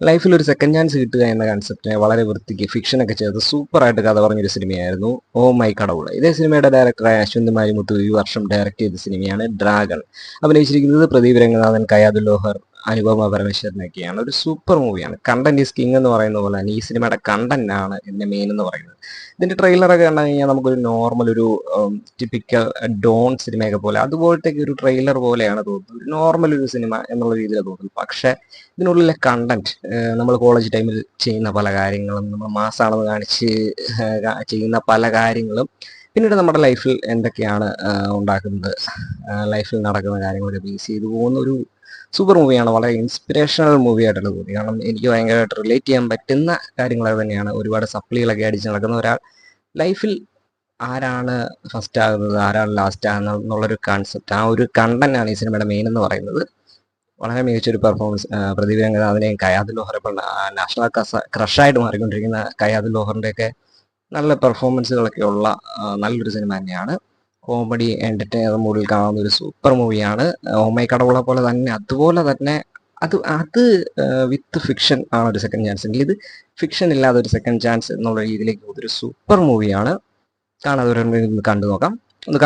ലൈഫിൽ ഒരു second chance കിട്ടുക എന്ന കൺസെപ്റ്റിനെ വളരെ വൃത്തിക്ക് ഫിക്ഷനൊക്കെ ചേർത്ത് സൂപ്പറായിട്ട് കഥ പറഞ്ഞൊരു സിനിമയായിരുന്നു ഓ മൈ കടവുള്. ഇതേ സിനിമയുടെ ഡയറക്ടറായ അശ്വന്ത് മാരിമുത്തു ഈ വർഷം ഡയറക്ട് ചെയ്ത സിനിമയാണ് ഡ്രാഗൺ. അഭിനയിച്ചിരിക്കുന്നത് പ്രദീപ് രംഗനാഥൻ, കയാതുൽ ലോഹർ, അനുപമ പരമേശ്വരനൊക്കെയാണ്. ഒരു സൂപ്പർ മൂവിയാണ്. കണ്ടന്റ് ഈസ് കിങ് എന്ന് പറയുന്ന പോലെ തന്നെ ഈ സിനിമയുടെ കണ്ടന്റ് ആണ് ഇതിന്റെ മെയിൻ എന്ന് പറയുന്നത്. ഇതിന്റെ ട്രെയിലറൊക്കെ കണ്ടു കഴിഞ്ഞാൽ നമുക്കൊരു നോർമൽ ഒരു ടിപ്പിക്കൽ ഡോൺ സിനിമയൊക്കെ പോലെ അതുപോലത്തെ ഒരു ട്രെയിലർ പോലെയാണ് തോന്നുന്നത്. ഒരു നോർമൽ ഒരു സിനിമ എന്നുള്ള രീതിയിലാണ് തോന്നുന്നത്. പക്ഷെ ഇതിനുള്ളിലെ കണ്ടന്റ്, നമ്മൾ കോളേജ് ടൈമിൽ ചെയ്യുന്ന പല കാര്യങ്ങളും, നമ്മൾ മാസാണെന്ന് കാണിച്ച് ചെയ്യുന്ന പല കാര്യങ്ങളും പിന്നീട് നമ്മുടെ ലൈഫിൽ എന്തൊക്കെയാണ് ഉണ്ടാക്കുന്നത്, ലൈഫിൽ നടക്കുന്ന കാര്യങ്ങളൊക്കെ ബേസ് ചെയ്ത് പോകുന്ന ഒരു സൂപ്പർ മൂവിയാണ്. വളരെ ഇൻസ്പിറേഷണൽ മൂവി ആയിട്ടാണ് തോന്നി. കാരണം എനിക്ക് ഭയങ്കരമായിട്ട് റിലേറ്റ് ചെയ്യാൻ പറ്റുന്ന കാര്യങ്ങൾ തന്നെയാണ്. ഒരുപാട് സപ്ലികളൊക്കെ അടിച്ച് നടക്കുന്ന ഒരാൾ ലൈഫിൽ ആരാണ് ഫസ്റ്റ് ആകുന്നത്, ആരാണ് ലാസ്റ്റ് ആകുന്നത് എന്നുള്ളൊരു കൺസെപ്റ്റ്, ആ ഒരു കണ്ടന്റ് ആണ് ഈ സിനിമയുടെ മെയിൻ എന്ന് പറയുന്നത്. വളരെ മികച്ചൊരു പെർഫോമൻസ്. പ്രദീപ് രംഗനാഥിനെയും കയാതുൽ ലോഹർ, ഇപ്പോൾ നാഷണൽ ക്രഷായിട്ട് മാറിക്കൊണ്ടിരിക്കുന്ന കയാതുൽ ലോഹറിൻ്റെയൊക്കെ നല്ല പെർഫോമൻസുകളൊക്കെ ഉള്ള നല്ലൊരു സിനിമ തന്നെയാണ്. കോമഡി എന്റർടൈനർ മൂഡിൽ കാണുന്ന ഒരു സൂപ്പർ മൂവിയാണ്. ഓമൈ കടവുള പോലെ തന്നെ അതുപോലെ തന്നെ അത് അത് വിത്ത് ഫിക്ഷൻ ആണ് ഒരു സെക്കൻഡ് ചാൻസ് എങ്കിൽ ഇത് ഫിക്ഷൻ ഇല്ലാതെ ഒരു സെക്കൻഡ് ചാൻസ് എന്നുള്ള രീതിയിലേക്ക് ഒരു സൂപ്പർ മൂവിയാണ്. കാണാതെ കണ്ടു നോക്കാം. ഒന്ന്